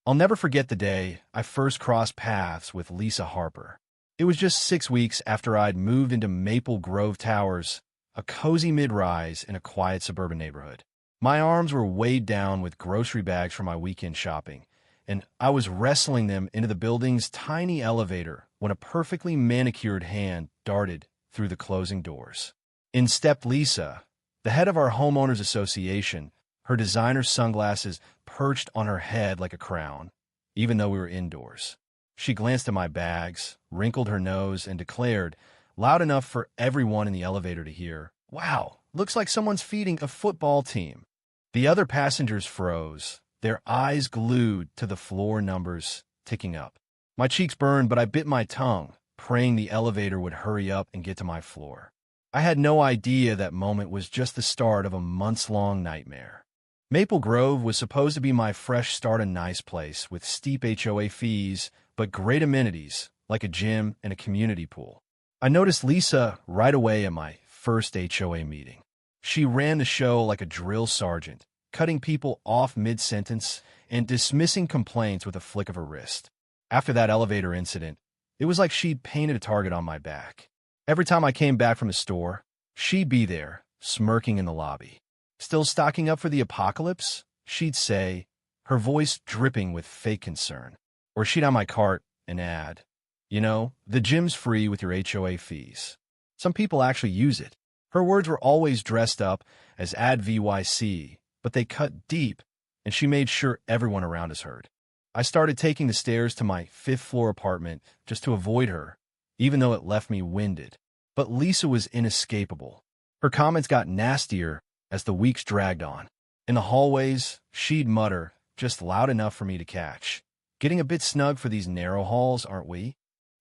I'll never forget the day I first crossed paths with Lisa Harper. It was just 6 weeks after I'd moved into Maple Grove Towers, a cozy mid-rise in a quiet suburban neighborhood. My arms were weighed down with grocery bags from my weekend shopping, and I was wrestling them into the building's tiny elevator when a perfectly manicured hand darted through the closing doors. In stepped Lisa, the head of our Homeowners Association, her designer sunglasses perched on her head like a crown, even though we were indoors. She glanced at my bags, wrinkled her nose, and declared, loud enough for everyone in the elevator to hear, "Wow, looks like someone's feeding a football team." The other passengers froze, their eyes glued to the floor numbers ticking up. My cheeks burned, but I bit my tongue, praying the elevator would hurry up and get to my floor. I had no idea that moment was just the start of a months-long nightmare. Maple Grove was supposed to be my fresh start, a nice place with steep HOA fees, but great amenities like a gym and a community pool. I noticed Lisa right away at my first HOA meeting. She ran the show like a drill sergeant, cutting people off mid-sentence and dismissing complaints with a flick of her wrist. After that elevator incident, it was like she'd painted a target on my back. Every time I came back from the store, she'd be there, smirking in the lobby. "Still stocking up for the apocalypse?" she'd say, her voice dripping with fake concern. Or she'd on my cart and add, "You know, the gym's free with your HOA fees. Some people actually use it." Her words were always dressed up as ad VYC, but they cut deep, and she made sure everyone around us heard. I started taking the stairs to my fifth-floor apartment just to avoid her, even though it left me winded. But Lisa was inescapable. Her comments got nastier as the weeks dragged on. In the hallways, she'd mutter, just loud enough for me to catch, "Getting a bit snug for these narrow halls, aren't we?"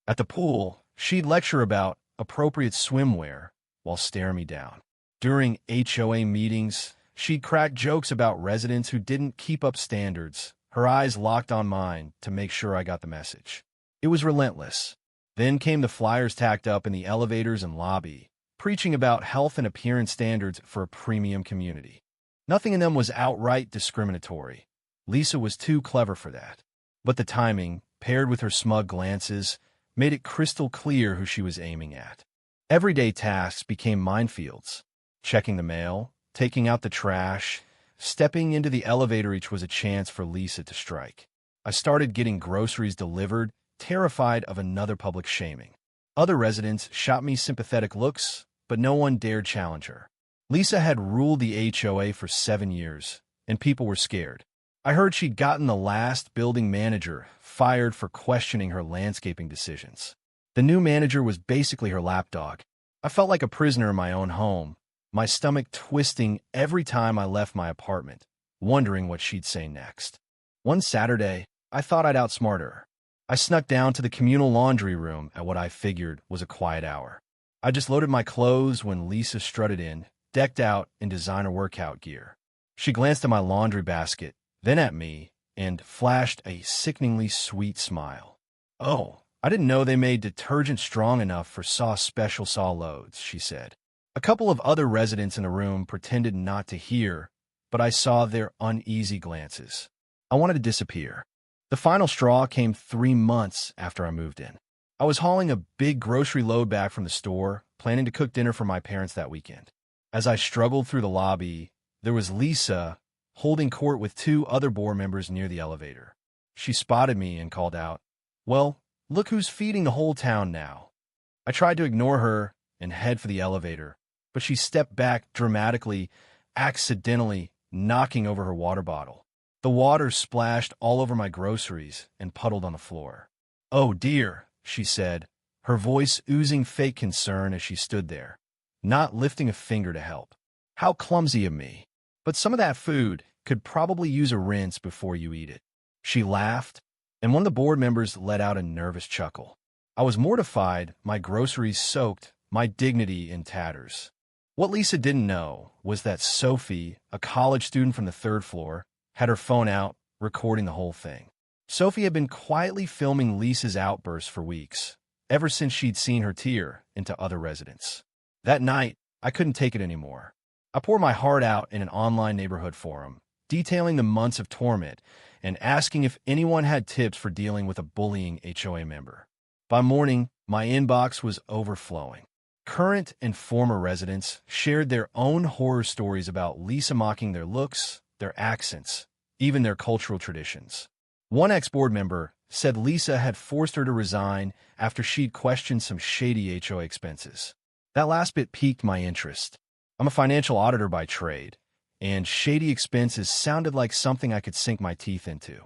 At the pool, she'd lecture about appropriate swimwear while staring me down. During HOA meetings, she'd crack jokes about residents who didn't keep up standards, her eyes locked on mine to make sure I got the message. It was relentless. Then came the flyers tacked up in the elevators and lobby, preaching about health and appearance standards for a premium community. Nothing in them was outright discriminatory. Lisa was too clever for that. But the timing, paired with her smug glances, made it crystal clear who she was aiming at. Everyday tasks became minefields. Checking the mail, taking out the trash, stepping into the elevator, each was a chance for Lisa to strike. I started getting groceries delivered, terrified of another public shaming. Other residents shot me sympathetic looks, but no one dared challenge her. Lisa had ruled the HOA for 7 years, and people were scared. I heard she'd gotten the last building manager fired for questioning her landscaping decisions. The new manager was basically her lapdog. I felt like a prisoner in my own home, my stomach twisting every time I left my apartment, wondering what she'd say next. One Saturday, I thought I'd outsmart her. I snuck down to the communal laundry room at what I figured was a quiet hour. I just loaded my clothes when Lisa strutted in, decked out in designer workout gear. She glanced at my laundry basket, then at me, and flashed a sickeningly sweet smile. "Oh, I didn't know they made detergent strong enough for special saw loads," she said. A couple of other residents in the room pretended not to hear, but I saw their uneasy glances. I wanted to disappear. The final straw came 3 months after I moved in. I was hauling a big grocery load back from the store, planning to cook dinner for my parents that weekend. As I struggled through the lobby, there was Lisa holding court with 2 other board members near the elevator. She spotted me and called out, "Well, look who's feeding the whole town now." I tried to ignore her and head for the elevator, but she stepped back dramatically, accidentally knocking over her water bottle. The water splashed all over my groceries and puddled on the floor. "Oh dear," she said, her voice oozing fake concern as she stood there, not lifting a finger to help. How clumsy of me. But some of that food could probably use a rinse before you eat it. She laughed, and one of the board members let out a nervous chuckle. I was mortified, my groceries soaked, my dignity in tatters. What Lisa didn't know was that Sophie, a college student from the 3rd floor, had her phone out, recording the whole thing. Sophie had been quietly filming Lisa's outbursts for weeks, ever since she'd seen her tear into other residents. That night, I couldn't take it anymore. I poured my heart out in an online neighborhood forum, detailing the months of torment and asking if anyone had tips for dealing with a bullying HOA member. By morning, my inbox was overflowing. Current and former residents shared their own horror stories about Lisa mocking their looks, their accents, even their cultural traditions. One ex-board member said Lisa had forced her to resign after she'd questioned some shady HOA expenses. That last bit piqued my interest. I'm a financial auditor by trade, and shady expenses sounded like something I could sink my teeth into.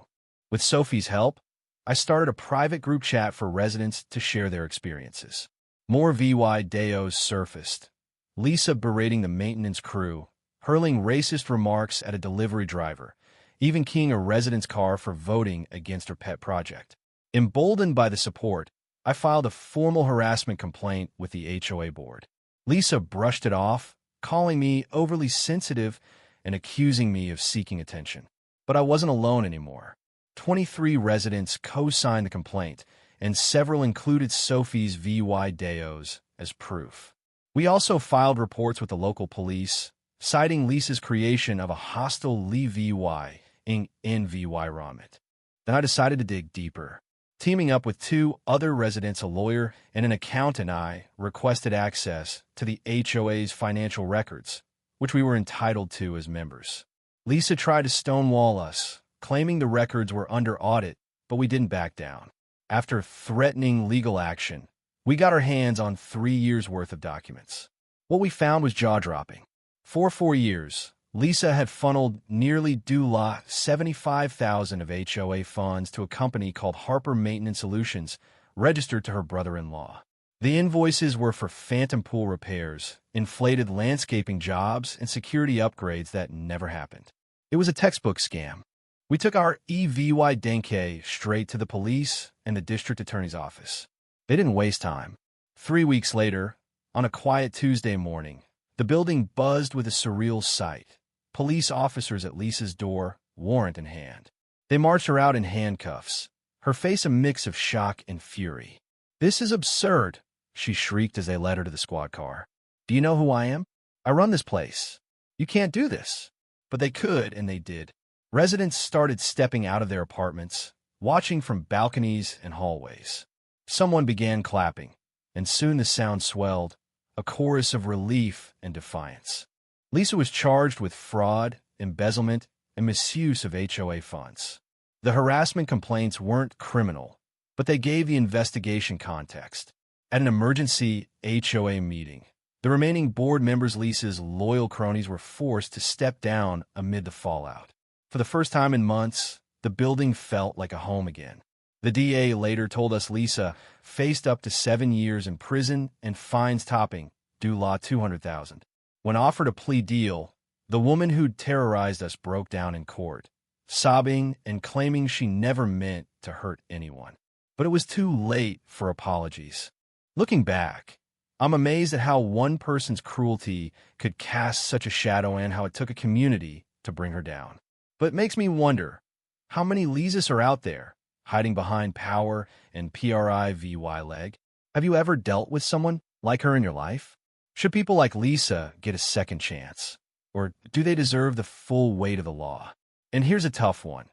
With Sophie's help, I started a private group chat for residents to share their experiences. More VY Deos surfaced. Lisa berating the maintenance crew, hurling racist remarks at a delivery driver, even keying a resident's car for voting against her pet project. Emboldened by the support, I filed a formal harassment complaint with the HOA board. Lisa brushed it off, calling me overly sensitive and accusing me of seeking attention. But I wasn't alone anymore. 23 residents co-signed the complaint, and several included Sophie's VY Deos as proof. We also filed reports with the local police, citing Lisa's creation of a hostile Lee VY in NVY Ramit. Then I decided to dig deeper. Teaming up with 2 other residents, a lawyer and an accountant, I requested access to the HOA's financial records, which we were entitled to as members. Lisa tried to stonewall us, claiming the records were under audit, but we didn't back down. After threatening legal action, we got our hands on 3 years' worth of documents. What we found was jaw-dropping. For 4 years, Lisa had funneled nearly $75,000 of HOA funds to a company called Harper Maintenance Solutions, registered to her brother-in-law. The invoices were for phantom pool repairs, inflated landscaping jobs, and security upgrades that never happened. It was a textbook scam. We took our EVY Denke straight to the police and the district attorney's office. They didn't waste time. 3 weeks later, on a quiet Tuesday morning, the building buzzed with a surreal sight. Police officers at Lisa's door, warrant in hand. They marched her out in handcuffs, her face a mix of shock and fury. "This is absurd," she shrieked as they led her to the squad car. "Do you know who I am? I run this place. You can't do this." But they could, and they did. Residents started stepping out of their apartments, watching from balconies and hallways. Someone began clapping, and soon the sound swelled, a chorus of relief and defiance. Lisa was charged with fraud, embezzlement, and misuse of HOA funds. The harassment complaints weren't criminal, but they gave the investigation context. At an emergency HOA meeting, the remaining board members, Lisa's loyal cronies, were forced to step down amid the fallout. For the first time in months, the building felt like a home again. The DA later told us Lisa faced up to 7 years in prison and fines topping due law $200,000. When offered a plea deal, the woman who'd terrorized us broke down in court, sobbing and claiming she never meant to hurt anyone. But it was too late for apologies. Looking back, I'm amazed at how one person's cruelty could cast such a shadow and how it took a community to bring her down. But it makes me wonder, how many Lisas are out there, hiding behind power and PRIVY leg? Have you ever dealt with someone like her in your life? Should people like Lisa get a second chance? Or do they deserve the full weight of the law? And here's a tough one.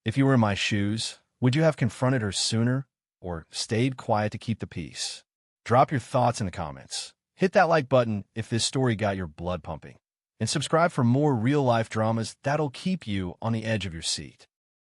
If you were in my shoes, would you have confronted her sooner or stayed quiet to keep the peace? Drop your thoughts in the comments. Hit that like button if this story got your blood pumping. And subscribe for more real-life dramas that'll keep you on the edge of your seat.